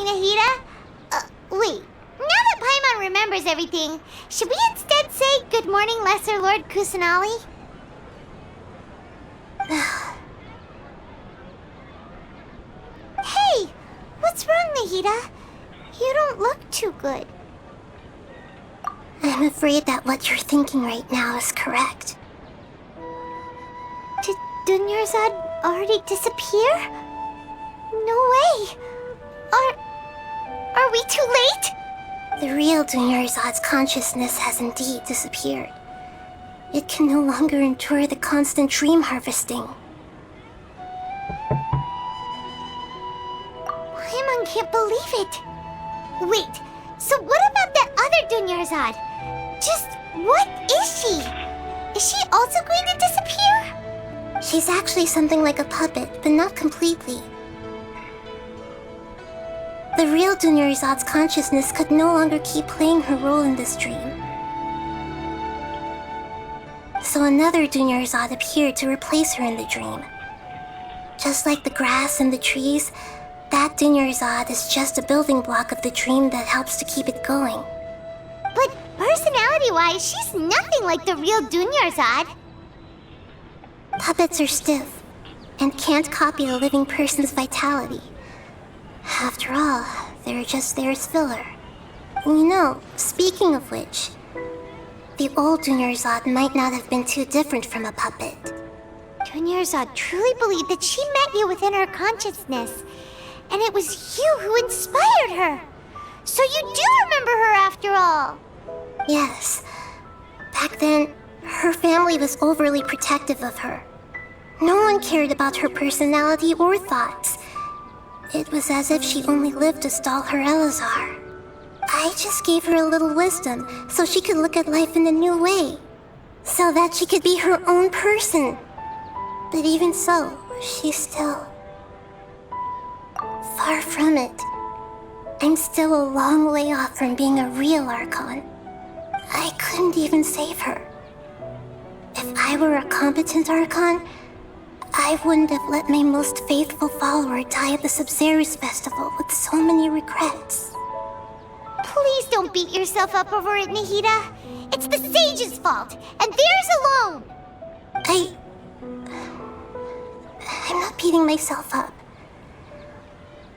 Nahida? Wait. Now that Paimon remembers everything, should we instead say good morning, Lesser Lord Kusanali? Hey! What's wrong, Nahida? You don't look too good. I'm afraid that what you're thinking right now is correct. Did Dunyarzad already disappear? No way! Are we too late? The real Dunyarzad's consciousness has indeed disappeared. It can no longer endure the constant dream harvesting. Paimon can't believe it. Wait, so what about that other Dunyarzad? Just what is she? Is she also going to disappear? She's actually something like a puppet, but not completely. The real Dunyarzad's consciousness could no longer keep playing her role in this dream. So another Dunyarzad appeared to replace her in the dream. Just like the grass and the trees, that Dunyarzad is just a building block of the dream that helps to keep it going. But personality-wise, she's nothing like the real Dunyarzad. Puppets are stiff and can't copy a living person's vitality. After all, they're just there as filler. You know, speaking of which, the old Dunyarzad might not have been too different from a puppet. Dunyarzad truly believed that she met you within her consciousness, and it was you who inspired her. So you do remember her after all. Yes. Back then, her family was overly protective of her. No one cared about her personality or thoughts. It was as if she only lived to stall her Elazar. I just gave her a little wisdom so she could look at life in a new way. So that she could be her own person. But even so, she's still... far from it. I'm still a long way off from being a real Archon. I couldn't even save her. If I were a competent Archon, I wouldn't have let my most faithful follower die at the Sumeru festival with so many regrets. Please don't beat yourself up over it, Nahida. It's the sage's fault, and theirs alone. I'm not beating myself up.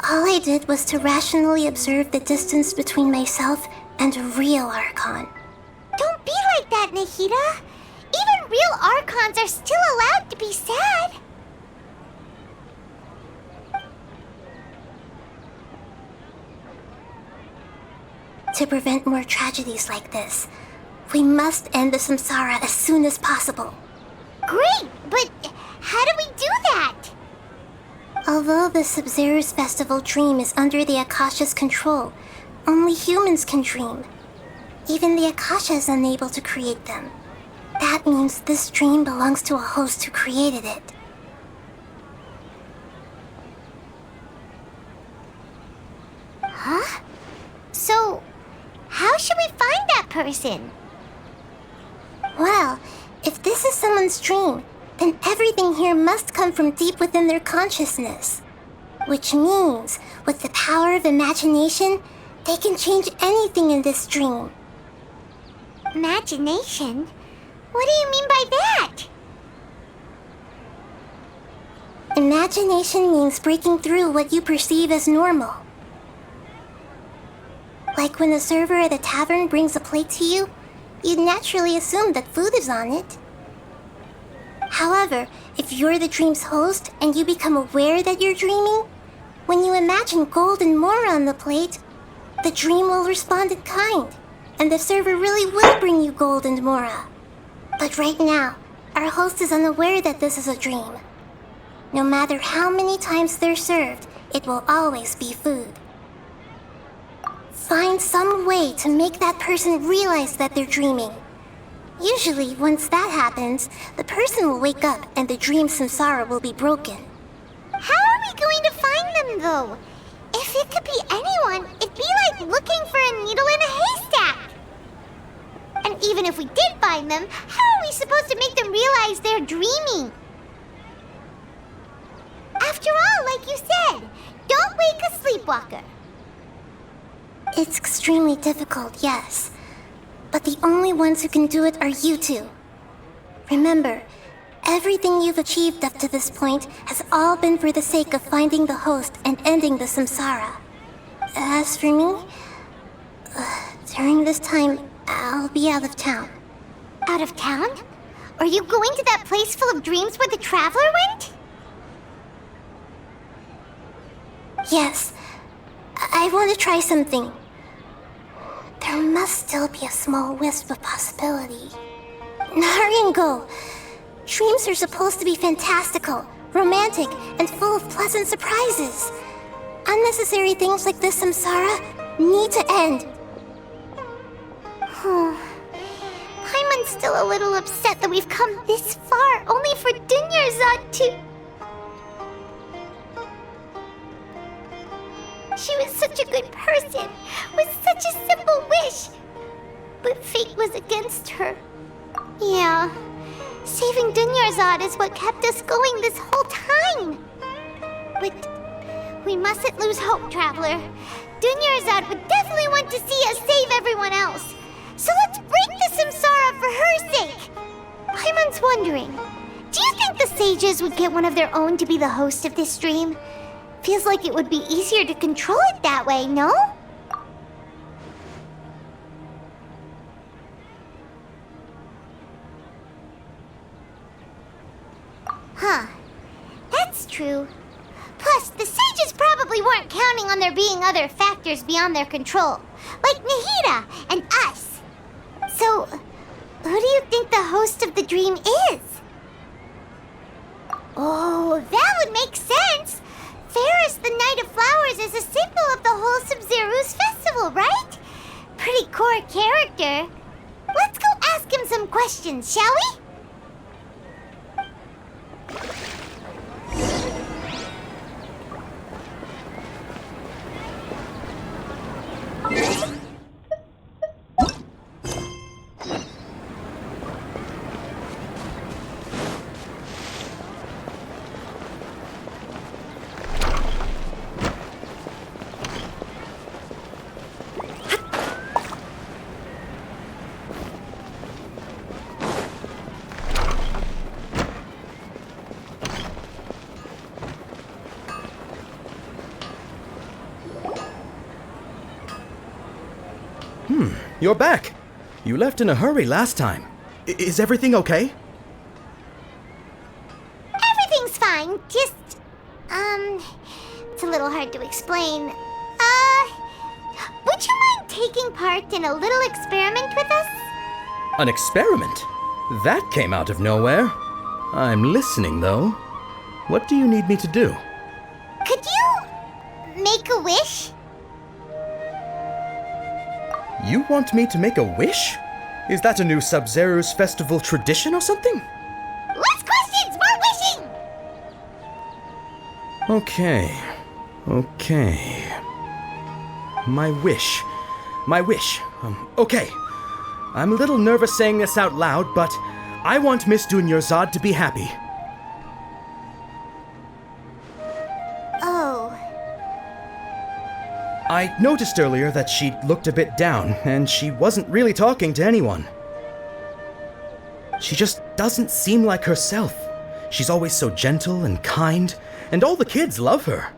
All I did was to rationally observe the distance between myself and a real Archon. Don't be like that, Nahida. Even real Archons are still allowed to be sad. To prevent more tragedies like this, we must end the samsara as soon as possible. Great, but how do we do that? Although the Sumeru festival dream is under the Akasha's control, only humans can dream. Even the Akasha is unable to create them. That means this dream belongs to a host who created it. Huh? So, how should we find that person? Well, if this is someone's dream, then everything here must come from deep within their consciousness. Which means, with the power of imagination, they can change anything in this dream. Imagination? What do you mean by that? Imagination means breaking through what you perceive as normal. Like when the server at a tavern brings a plate to you, you'd naturally assume that food is on it. However, if you're the dream's host and you become aware that you're dreaming, when you imagine gold and more on the plate, the dream will respond in kind, and the server really will bring you gold and mora. But right now, our host is unaware that this is a dream. No matter how many times they're served, it will always be food. Find some way to make that person realize that they're dreaming. Usually, once that happens, the person will wake up and the dream samsara will be broken. How are we going to find them, though? If it could be anyone, it'd be like looking for a needle in a haystack. And even if we did find them, how are we supposed to make them realize they're dreaming? After all, like you said, don't wake a sleepwalker. It's extremely difficult, yes. But the only ones who can do it are you two. Remember, everything you've achieved up to this point has all been for the sake of finding the host and ending the samsara. As for me, during this time, I'll be out of town. Out of town? Are you going to that place full of dreams where the Traveler went? Yes. I want to try something. There must still be a small wisp of possibility. Hurry and go. Dreams are supposed to be fantastical, romantic, and full of pleasant surprises. Unnecessary things like this samsara need to end. Paimon's still a little upset that we've come this far only for Dunyarzad to... She was such a good person, with such a simple wish. But fate was against her. Yeah, saving Dunyarzad is what kept us going this whole time. But we mustn't lose hope, Traveler. Dunyarzad would definitely want to see us save everyone else. So let's break the samsara for her sake. Paimon's wondering, do you think the sages would get one of their own to be the host of this dream? Feels like it would be easier to control it that way, no? Huh. That's true. Plus, the sages probably weren't counting on there being other factors beyond their control, like Nahida and us. So, who do you think the host of the dream is? Oh, that would make sense. Ferris, the Knight of Flowers, is a symbol of the wholesome Zeru's festival, right? Pretty core character. Let's go ask him some questions, shall we? You're back. You left in a hurry last time. Is everything okay? Everything's fine. Just, it's a little hard to explain. Would you mind taking part in a little experiment with us? An experiment? That came out of nowhere. I'm listening, though. What do you need me to do? Could you make a wish? You want me to make a wish? Is that a new Sub-Zero's festival tradition or something? Less questions, more wishing! Okay. My wish. Okay. I'm a little nervous saying this out loud, but I want Miss Dunyarzad to be happy. Oh. I noticed earlier that she looked a bit down, and she wasn't really talking to anyone. She just doesn't seem like herself. She's always so gentle and kind, and all the kids love her.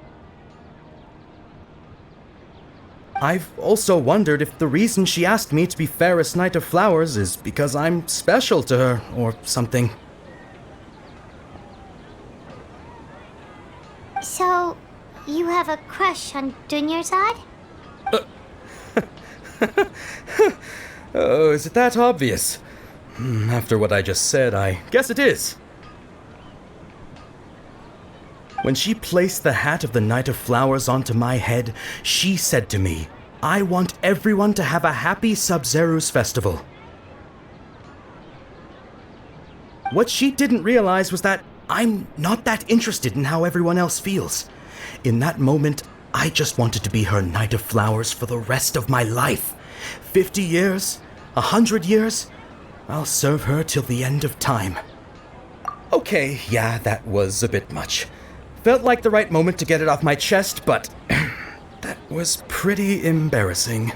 I've also wondered if the reason she asked me to be Fairest Knight of Flowers is because I'm special to her, or something. So, you have a crush on Dunyarzad? Oh, is it that obvious? After what I just said, I guess it is. When she placed the hat of the Knight of Flowers onto my head, she said to me, I want everyone to have a happy Sub-Zero's festival. What she didn't realize was that I'm not that interested in how everyone else feels. In that moment, I just wanted to be her Knight of Flowers for the rest of my life. 50 years, 100 years, I'll serve her till the end of time. Okay, yeah, that was a bit much. Felt like the right moment to get it off my chest, but that was pretty embarrassing.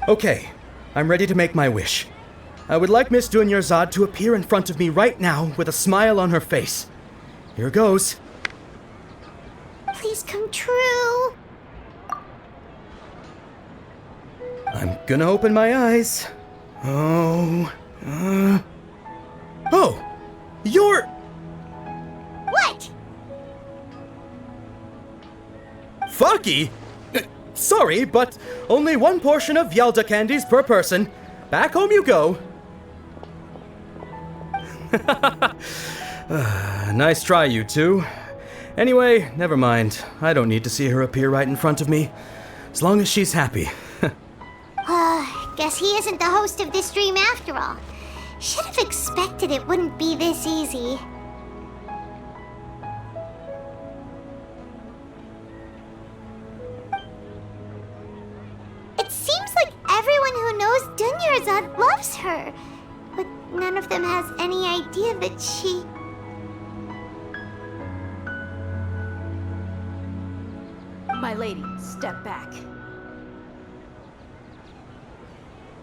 Okay, I'm ready to make my wish. I would like Miss Dunyarzad to appear in front of me right now with a smile on her face. Here goes. Please come true. I'm gonna open my eyes. Oh, you're... What? Fucky? Sorry, but only one portion of Yelda candies per person. Back home you go. Nice try, you two. Anyway, never mind. I don't need to see her appear right in front of me. As long as she's happy. Guess he isn't the host of this dream after all. Should have expected it wouldn't be this easy. It seems like everyone who knows Dunyarzad loves her, but none of them has any idea that she... My lady, step back.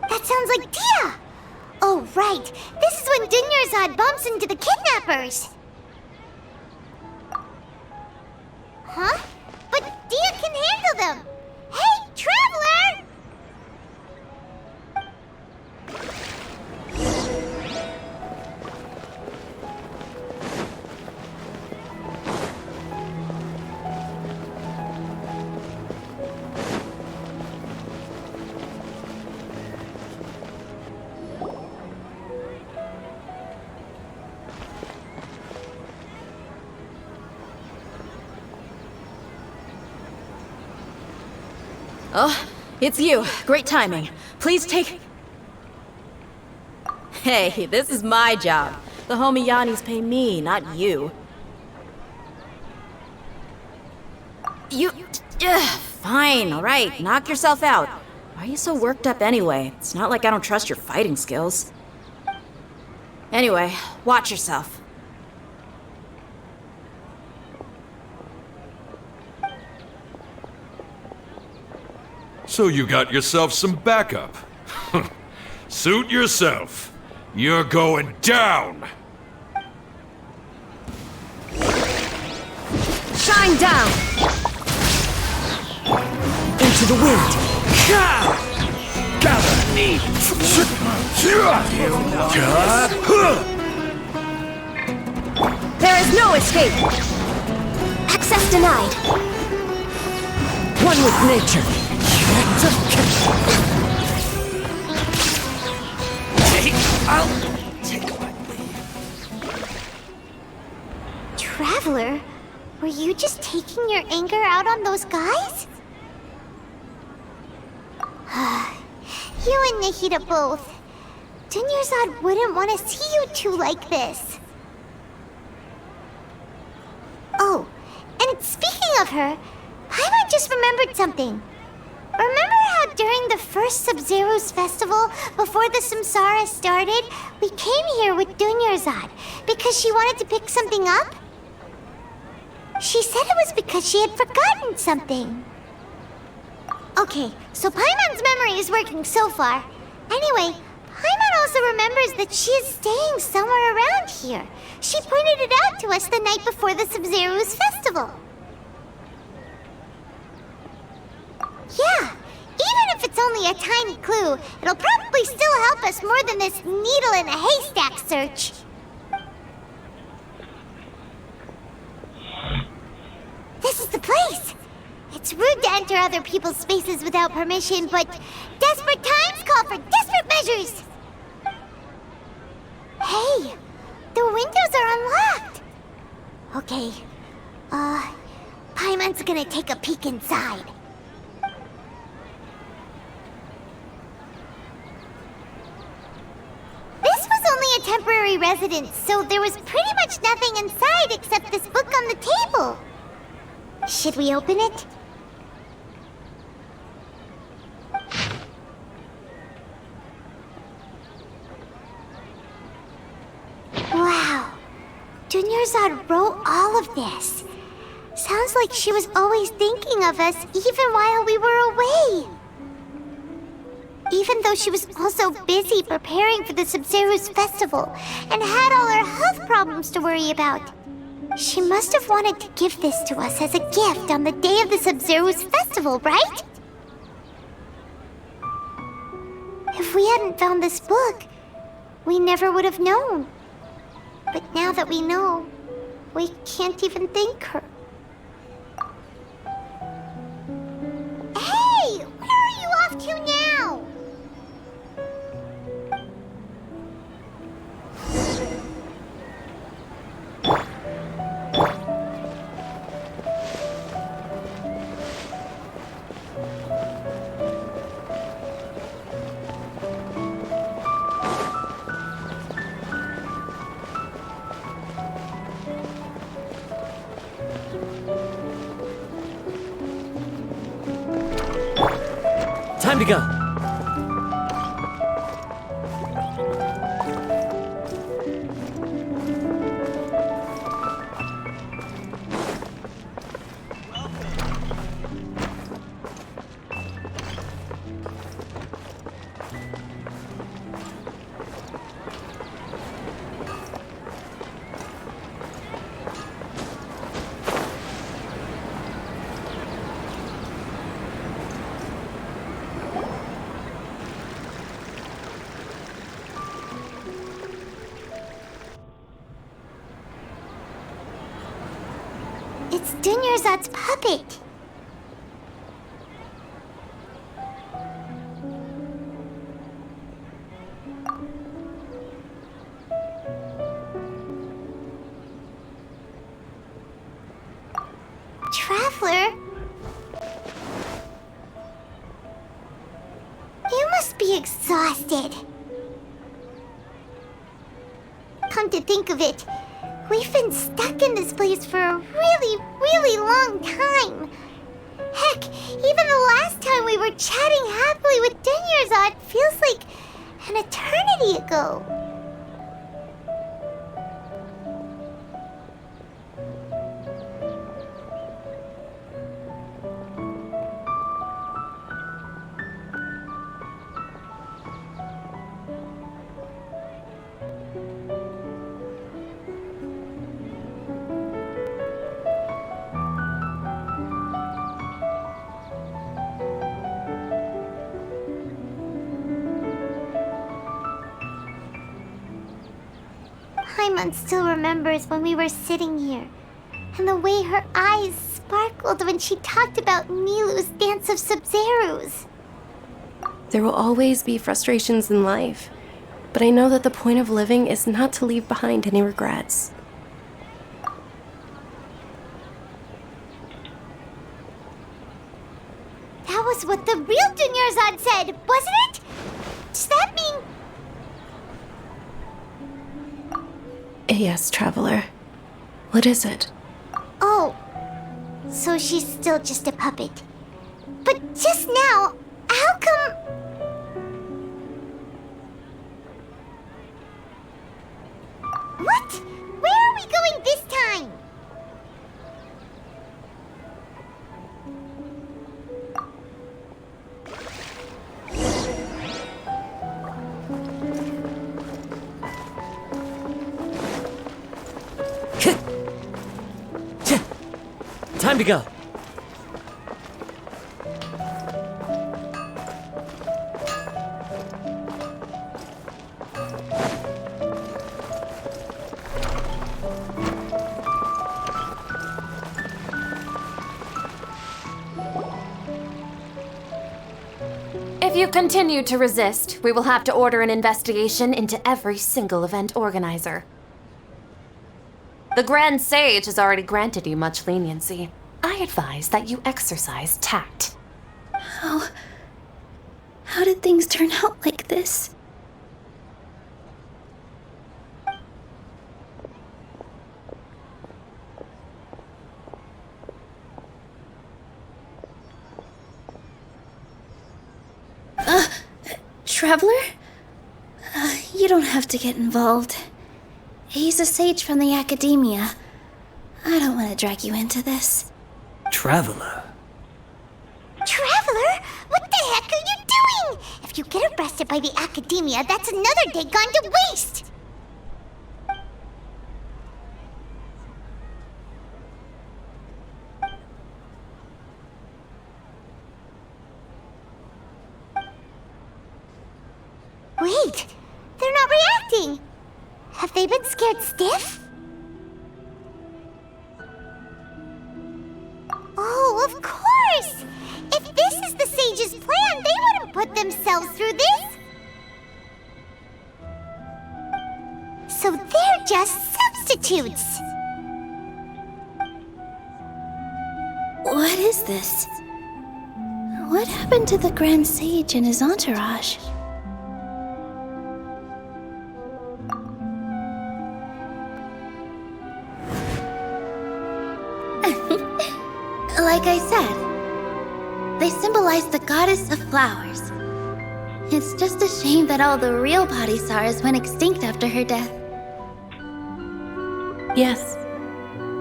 That sounds like Dia! Oh, right. This is when Dunyarzad bumps into the kidnappers. Huh? But Dia can handle them! Hey, Traveler! Oh, it's you. Great timing. Please take... Hey, this is my job. The homie Yannis pay me, not you. Fine, alright. Knock yourself out. Why are you so worked up anyway? It's not like I don't trust your fighting skills. Anyway, watch yourself. So you got yourself some backup. Suit yourself. You're going down! Shine down! Into the wind! Gather me! There is no escape! Access denied. One with nature! I'll take my leave. Traveler, were you just taking your anger out on those guys? You and Nahida both. Dunyarzad wouldn't want to see you two like this. Oh, and speaking of her, Paimon just remembered something. Remember how during the first Sub-Zero's festival, before the Samsara started, we came here with Dunyarzad because she wanted to pick something up? She said it was because she had forgotten something. Okay, so Paimon's memory is working so far. Anyway, Paimon also remembers that she is staying somewhere around here. She pointed it out to us the night before the Sub-Zero's festival. Yeah, even if it's only a tiny clue, it'll probably still help us more than this needle in a haystack search. This is the place! It's rude to enter other people's spaces without permission, but desperate times call for desperate measures! Hey, the windows are unlocked! Okay, Paimon's gonna take a peek inside. This was only a temporary residence, so there was pretty much nothing inside except this book on the table. Should we open it? Wow. Dunyarzad wrote all of this. Sounds like she was always thinking of us even while we were away. Even though she was also busy preparing for the Sumeru's festival and had all her health problems to worry about. She must have wanted to give this to us as a gift on the day of the Sumeru's festival, right? If we hadn't found this book, we never would have known. But now that we know, we can't even thank her. Hey! Where are you off to now? Time to go. It's Dunyarzad's puppet. Traveler? You must be exhausted. Come to think of it, we've been stuck in this place for a really long time. Heck, even the last time we were chatting happily with Dunyarzad feels like an eternity ago. Paimon still remembers when we were sitting here, and the way her eyes sparkled when she talked about Nilou's dance of Sub-Zerus. There will always be frustrations in life, but I know that the point of living is not to leave behind any regrets. That was what the real Dunyarzad said, wasn't it? Does that mean... Yes, Traveler. What is it? Oh, so she's still just a puppet. But just now, how come... What? Where are we going this time? Time to go. If you continue to resist, we will have to order an investigation into every single event organizer. The Grand Sage has already granted you much leniency. I advise that you exercise tact. How did things turn out like this? Traveler? You don't have to get involved. He's a sage from the academia. I don't want to drag you into this. Traveler. Traveler? What the heck are you doing? If you get arrested by the Academia, that's another day gone to waste! Wait, they're not reacting! Have they been scared stiff? Oh, of course! If this is the Sage's plan, they wouldn't put themselves through this! So they're just substitutes! What is this? What happened to the Grand Sage and his entourage? Like I said, they symbolize the goddess of flowers. It's just a shame that all the real Padisaras went extinct after her death. Yes,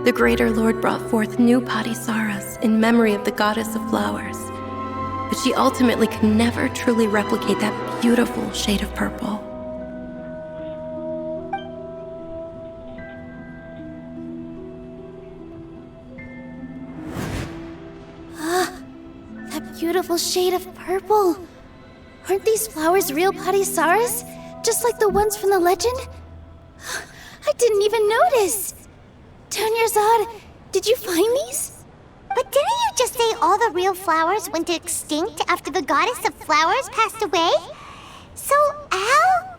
the Greater Lord brought forth new Padisaras in memory of the goddess of flowers. But she ultimately could never truly replicate that beautiful shade of purple. Beautiful shade of purple. Aren't these flowers real Padisaras? Just like the ones from the legend? I didn't even notice. Dunyarzad, did you find these? But didn't you just say all the real flowers went extinct after the goddess of flowers passed away? So, Al?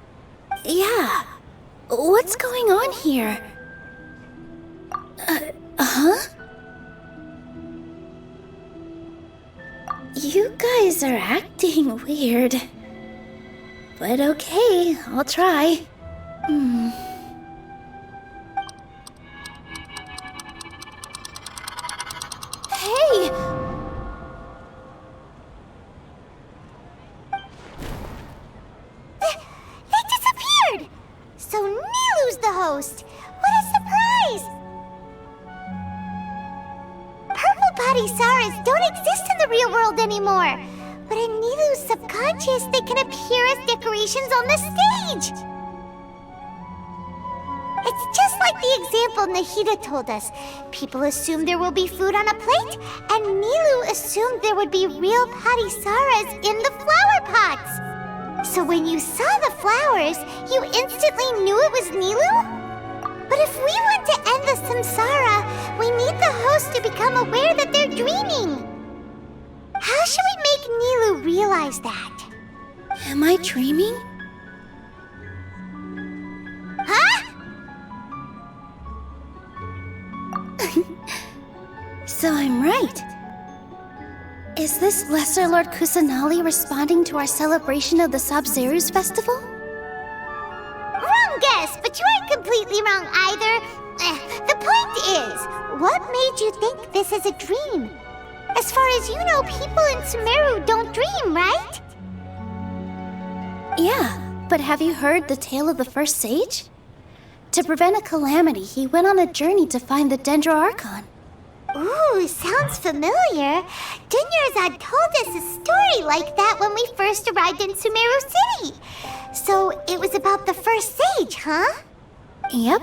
Yeah. What's going on here? Huh? You guys are acting weird. But okay, I'll try. Hey! They disappeared! So Nilu's the host! What a surprise! Purple Padisaras don't exist in the real world anymore. But in Nilu's subconscious, they can appear as decorations on the stage. It's just like the example Nahida told us. People assumed there will be food on a plate, and Nilu assumed there would be real Padisaras in the flower pots. So when you saw the flowers, you instantly knew it was Nilu? But if we want to end the samsara, we need the host to become aware that they're dreaming. How should we make Nilu realize that? Am I dreaming? Huh? So I'm right. Is this Lesser Lord Kusanali responding to our celebration of the Sabzeruz festival? Wrong guess, but you aren't completely wrong either. The point is, what made you think this is a dream? As far as you know, people in Sumeru don't dream, right? Yeah, but have you heard the tale of the first sage? To prevent a calamity, he went on a journey to find the Dendro Archon. Ooh, sounds familiar. Dunyarzad told us a story like that when we first arrived in Sumeru City. So it was about the first sage, huh? Yep,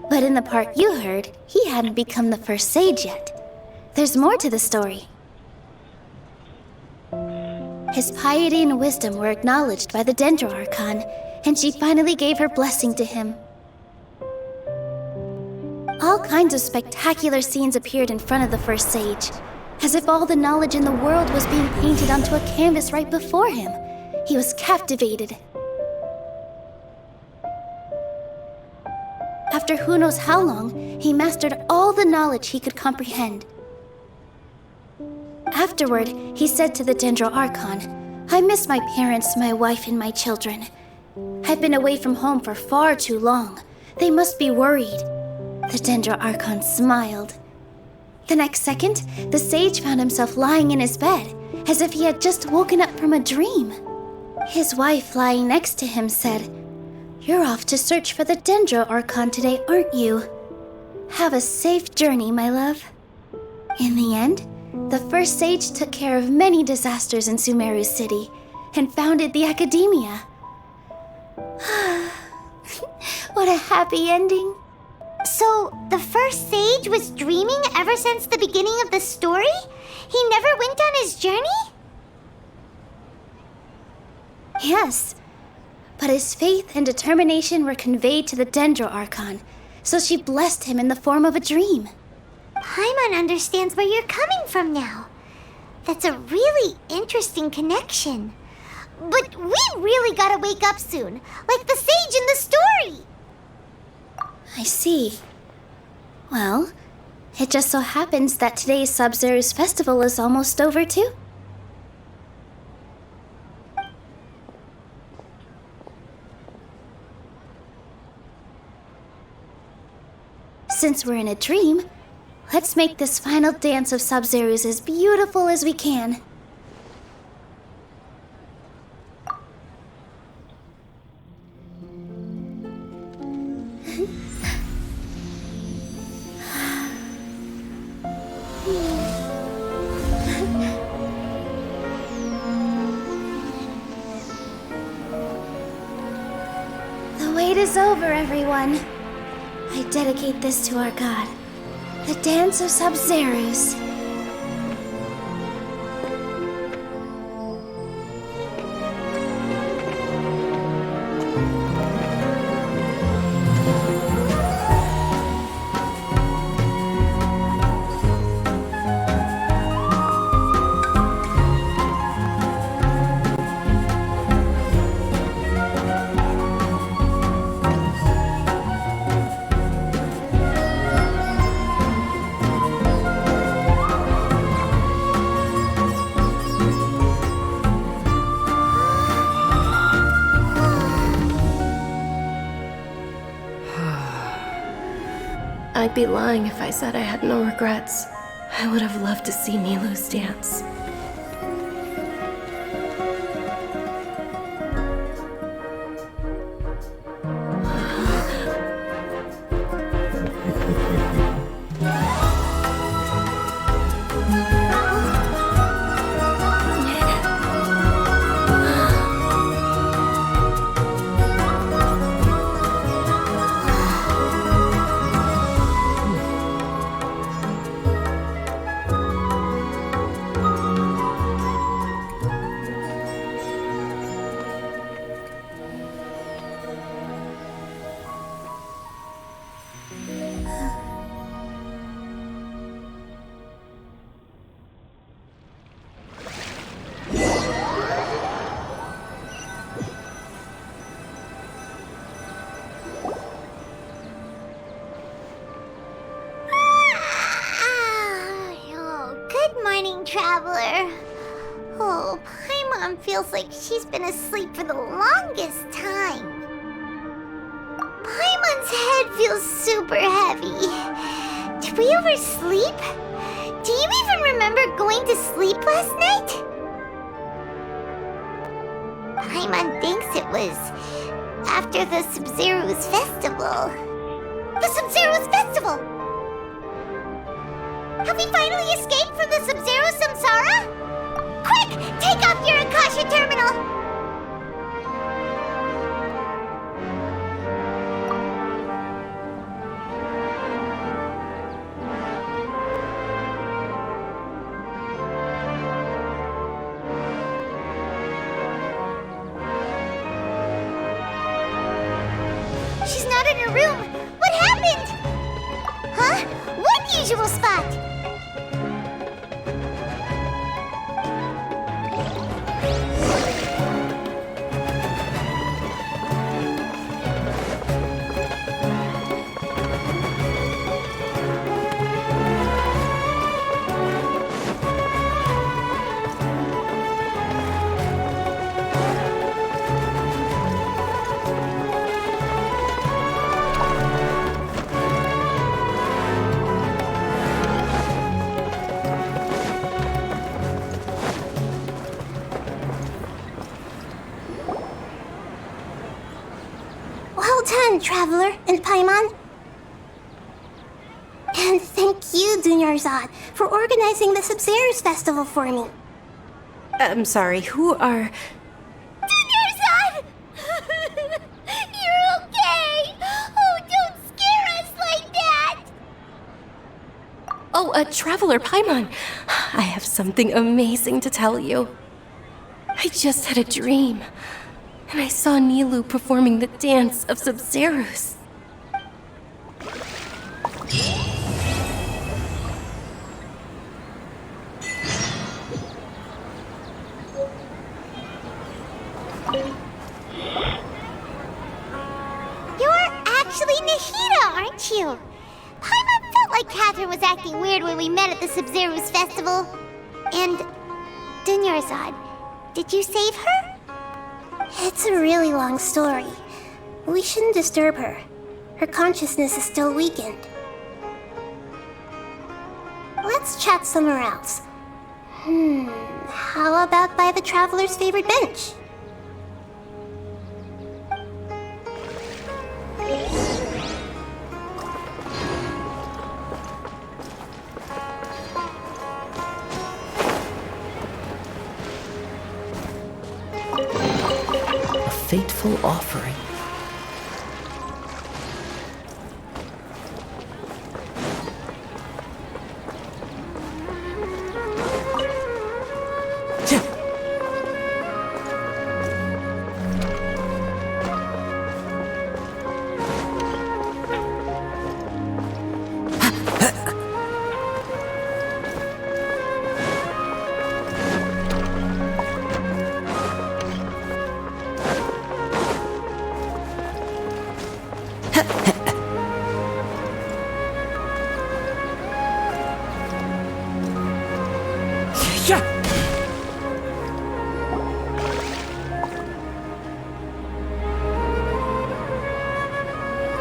but in the part you heard, he hadn't become the first sage yet. There's more to the story. His piety and wisdom were acknowledged by the Dendro Archon, and she finally gave her blessing to him. All kinds of spectacular scenes appeared in front of the first sage, as if all the knowledge in the world was being painted onto a canvas right before him. He was captivated. After who knows how long, he mastered all the knowledge he could comprehend. Afterward, he said to the Dendro Archon, "I miss my parents, my wife, and my children. I've been away from home for far too long. They must be worried." The Dendro Archon smiled. The next second, the sage found himself lying in his bed, as if he had just woken up from a dream. His wife, lying next to him, said, "You're off to search for the Dendro Archon today, aren't you? Have a safe journey, my love." In the end, The first sage took care of many disasters in Sumeru City and founded the academia. What a happy ending. So, the first sage was dreaming ever since the beginning of the story? He never went on his journey? Yes, but his faith and determination were conveyed to the Dendro Archon, so she blessed him in the form of a dream. Paimon understands where you're coming from now. That's a really interesting connection. But we really gotta wake up soon, like the sage in the story. I see. Well, it just so happens that today's Sub-Zero's festival is almost over too. Since we're in a dream, let's make this final dance of Sub-Zero's as beautiful as we can. The wait is over, everyone. I dedicate this to our god, the Dance of Sub-Zeros. I'd be lying if I said I had no regrets. I would have loved to see Nilou's dance. Traveler. Oh, Paimon feels like she's been asleep for the longest time. Paimon's head feels super heavy. Did we oversleep? Do you even remember going to sleep last night? Paimon thinks it was after the Sub-Zero's festival. The Sub-Zero's festival! Have we finally escaped from the Sub-Zero samsara? Quick! Take off your Akasha terminal! She's not in her room! What happened? Huh? What usual spot? Well done, Traveler and Paimon. And thank you, Dunyarzad, for organizing the Sumeru's festival for me. I'm sorry, who are... Dunyarzad! You're okay! Oh, don't scare us like that! Oh, Traveler Paimon. I have something amazing to tell you. I just had a dream, and I saw Nilu performing the dance of Sumeru. You're actually Nahida, aren't you? Paimon felt like Catherine was acting weird when we met at the Sumeru's festival. And Dunyarzad, did you save her? It's a really long story. We shouldn't disturb her. Her consciousness is still weakened. Let's chat somewhere else. How about by the Traveler's favorite bench? A fateful offering.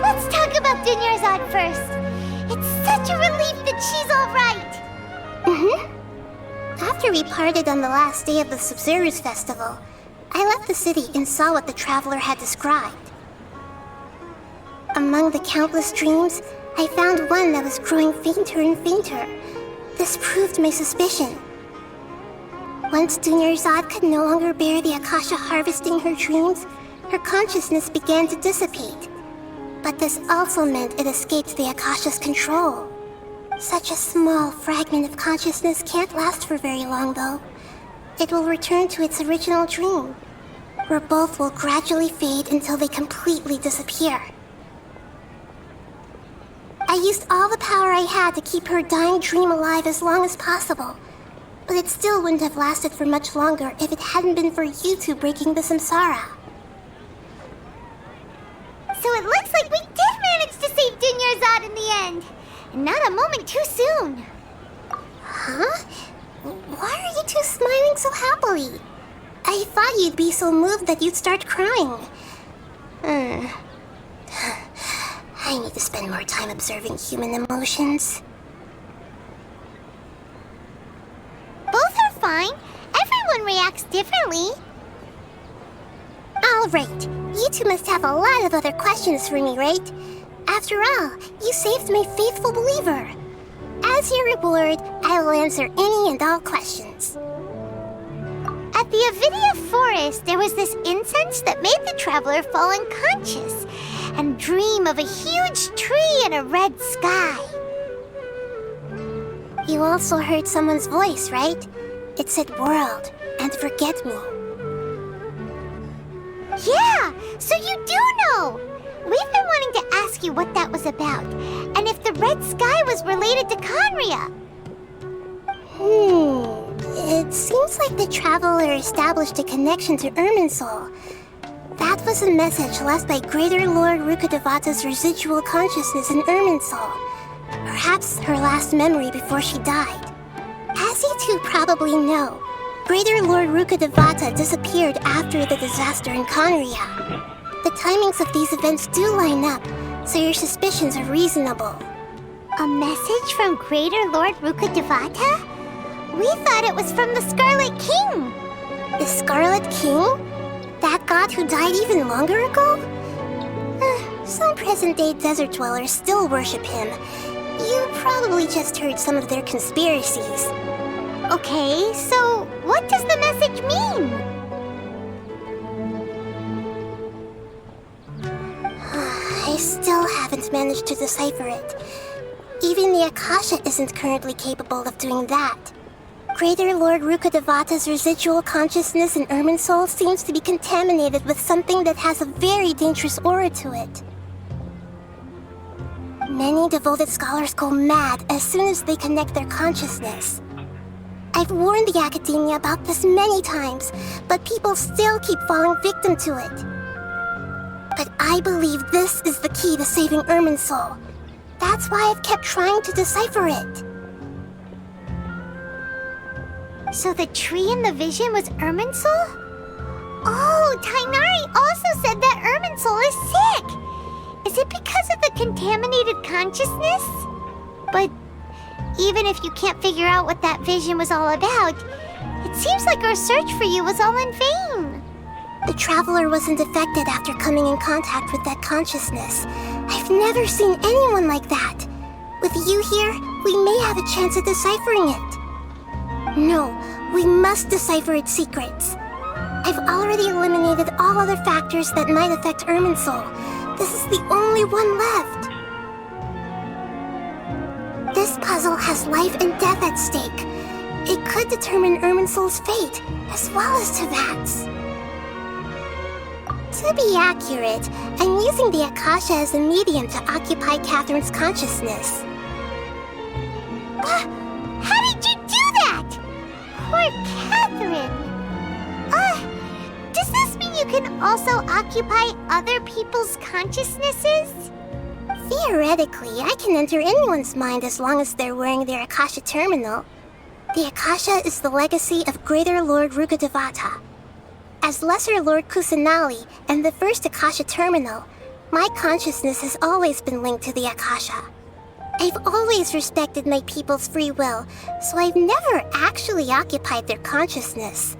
Let's talk about Dunyarzad first. It's such a relief that she's all right. After we parted on the last day of the Sumeru's festival, I left the city and saw what the Traveler had described. Among the countless dreams, I found one that was growing fainter and fainter. This proved my suspicion. Once Dunyarzad could no longer bear the Akasha harvesting her dreams, her consciousness began to dissipate. But this also meant it escaped the Akasha's control. Such a small fragment of consciousness can't last for very long, though. It will return to its original dream, where both will gradually fade until they completely disappear. I used all the power I had to keep her dying dream alive as long as possible, but it still wouldn't have lasted for much longer if it hadn't been for you two breaking the samsara. So it looks like we did manage to save Dunyarzad in the end. And not a moment too soon. Huh? Why are you two smiling so happily? I thought you'd be so moved that you'd start crying. I need to spend more time observing human emotions. Both are fine. Everyone reacts differently. All right. You two must have a lot of other questions for me, right? After all, you saved my faithful believer. As your reward, I will answer any and all questions. At the Avidia forest, there was this incense that made the Traveler fall unconscious and dream of a huge tree and a red sky. You also heard someone's voice, right? It said world and forget me. Yeah, so you do know! We've been wanting to ask you what that was about, and if the red sky was related to Conria. It seems like the Traveler established a connection to Irminsul. That was a message left by Greater Lord Rukkhadevata's residual consciousness in Irminsul. Perhaps her last memory before she died. As you two probably know, Greater Lord Rukkhadevata disappeared after the disaster in Conria. The timings of these events do line up, so your suspicions are reasonable. A message from Greater Lord Rukkhadevata? We thought it was from the Scarlet King. The Scarlet King? That god who died even longer ago? Some present-day desert dwellers still worship him. You probably just heard some of their conspiracies. Okay, so what does the message mean? I still haven't managed to decipher it. Even the Akasha isn't currently capable of doing that. Greater Lord Rukkhadevata's residual consciousness in Irminsul seems to be contaminated with something that has a very dangerous aura to it. Many devoted scholars go mad as soon as they connect their consciousness. I've warned the academia about this many times, but people still keep falling victim to it. But I believe this is the key to saving Irminsul. That's why I've kept trying to decipher it. So the tree in the vision was Irminsul? Oh, Tainari also said that Irminsul is sick! Is it because of the contaminated consciousness? But even if you can't figure out what that vision was all about, it seems like our search for you was all in vain. The traveler wasn't affected after coming in contact with that consciousness. I've never seen anyone like that. With you here, we may have a chance at deciphering it. No, we must decipher its secrets. I've already eliminated all other factors that might affect Irminsul. This is the only one left. This puzzle has life and death at stake. It could determine Irminsul's fate, as well as Tevat's. To be accurate, I'm using the Akasha as a medium to occupy Catherine's consciousness. How did you do that? Poor Catherine. Does this mean you can also occupy other people's consciousnesses? Theoretically, I can enter anyone's mind as long as they're wearing their Akasha terminal. The Akasha is the legacy of Greater Lord Rukkhadevata. As Lesser Lord Kusanali and the first Akasha terminal, my consciousness has always been linked to the Akasha. I've always respected my people's free will, so I've never actually occupied their consciousness.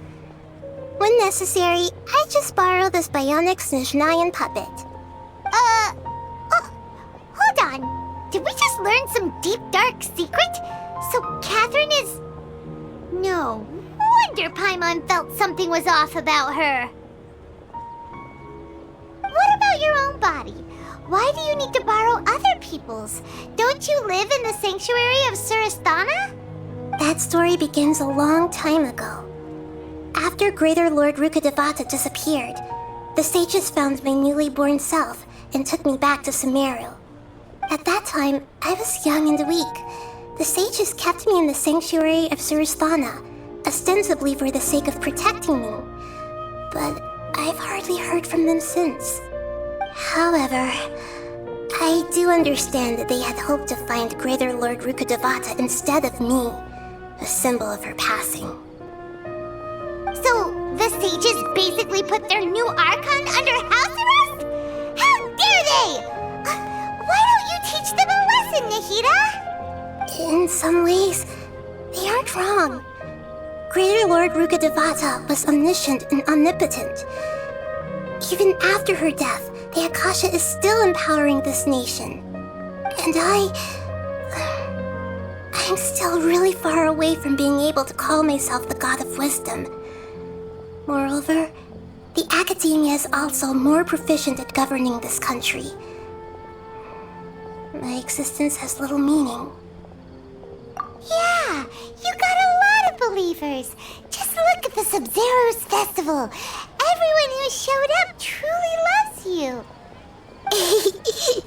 When necessary, I just borrow this bionic Snezhnayan puppet. Hold on. Did we just learn some deep, dark secret? So Catherine is... No wonder Paimon felt something was off about her. What about your own body? Why do you need to borrow other people's? Don't you live in the sanctuary of Surasthana? That story begins a long time ago. After Greater Lord Rukkhadevata disappeared, the sages found my newly born self and took me back to Sumeru. At that time, I was young and weak. The sages kept me in the sanctuary of Surasthana, ostensibly for the sake of protecting me. But I've hardly heard from them since. However, I do understand that they had hoped to find Greater Lord Rukkhadevata instead of me, a symbol of her passing. So, the sages basically put their new Archon under house arrest? How dare they! Why don't you teach them a lesson, Nahida? In some ways, they aren't wrong. Greater Lord Rukkhadevata was omniscient and omnipotent. Even after her death, the Akasha is still empowering this nation. And I'm still really far away from being able to call myself the God of Wisdom. Moreover, the academia is also more proficient at governing this country. My existence has little meaning. Yeah, you got a lot of believers. Just look at the Sub-Zero's festival. Everyone who showed up truly loves you.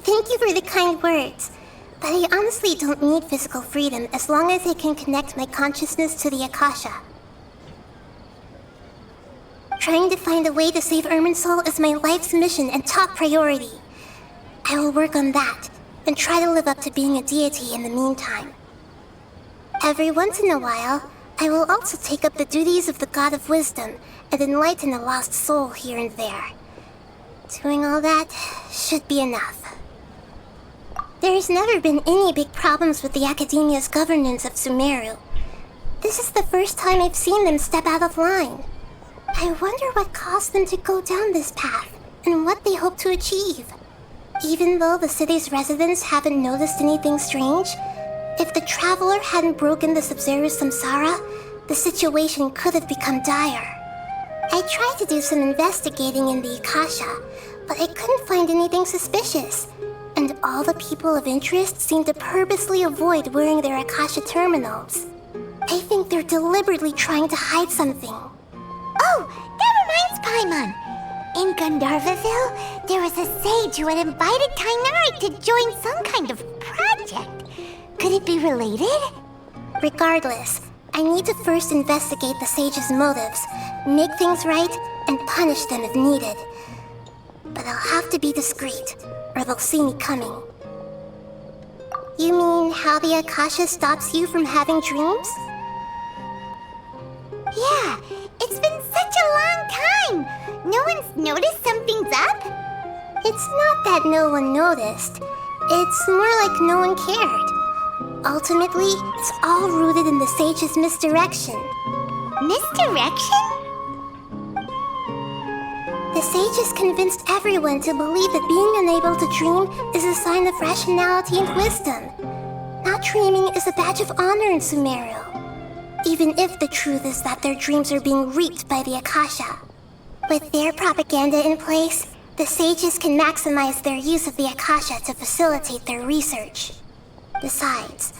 Thank you for the kind words. But I honestly don't need physical freedom as long as I can connect my consciousness to the Akasha. Trying to find a way to save Irminsul is my life's mission and top priority. I will work on that, and try to live up to being a deity in the meantime. Every once in a while, I will also take up the duties of the God of Wisdom and enlighten a lost soul here and there. Doing all that should be enough. There's never been any big problems with the Academia's governance of Sumeru. This is the first time I've seen them step out of line. I wonder what caused them to go down this path, and what they hope to achieve. Even though the city's residents haven't noticed anything strange, if the traveler hadn't broken the Sumeru samsara, the situation could have become dire. I tried to do some investigating in the Akasha, but I couldn't find anything suspicious. And all the people of interest seem to purposely avoid wearing their Akasha terminals. I think they're deliberately trying to hide something. Oh, that reminds Paimon. In Gandharvaville, there was a sage who had invited Tainari to join some kind of project. Could it be related? Regardless, I need to first investigate the sage's motives, make things right, and punish them if needed. But I'll have to be discreet, or they'll see me coming. You mean how the Akasha stops you from having dreams? Yeah, it's been such a long time. No one's noticed something's up? It's not that no one noticed. It's more like no one cared. Ultimately, it's all rooted in the sage's misdirection. Misdirection? The sage has convinced everyone to believe that being unable to dream is a sign of rationality and wisdom. Not dreaming is a badge of honor in Sumeru, even if the truth is that their dreams are being reaped by the Akasha. With their propaganda in place, the sages can maximize their use of the Akasha to facilitate their research. Besides,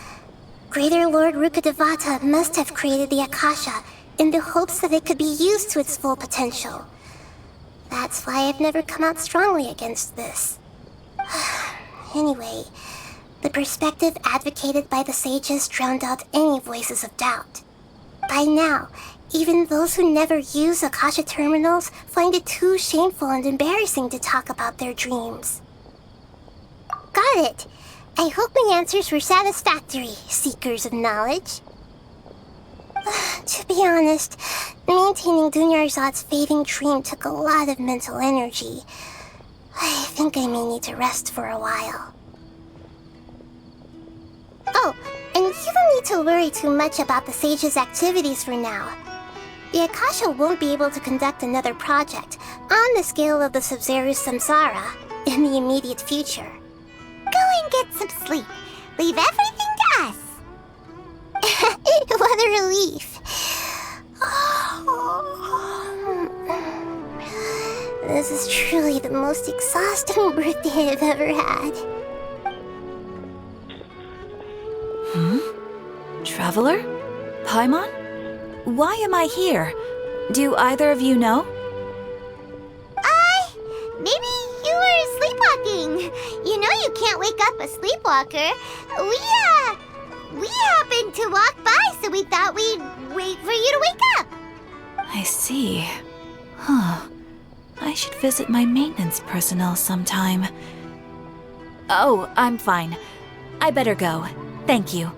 Greater Lord Rukkhadevata must have created the Akasha in the hopes that it could be used to its full potential. That's why I've never come out strongly against this. Anyway, the perspective advocated by the sages drowned out any voices of doubt. By now, even those who never use Akasha terminals find it too shameful and embarrassing to talk about their dreams. Got it! I hope my answers were satisfactory, seekers of knowledge. To be honest, maintaining Dunyarzad's fading dream took a lot of mental energy. I think I may need to rest for a while. Oh, and you don't need to worry too much about the sage's activities for now. The Akasha won't be able to conduct another project on the scale of the Sumeru samsara in the immediate future. Go and get some sleep. Leave everything to us. What a relief. This is truly the most exhausting birthday I've ever had. Traveler? Paimon? Why am I here? Do either of you know? Maybe you were sleepwalking. You know you can't wake up a sleepwalker. We happened to walk by, so we thought we'd wait for you to wake up. I see. I should visit my maintenance personnel sometime. Oh, I'm fine. I better go. Thank you.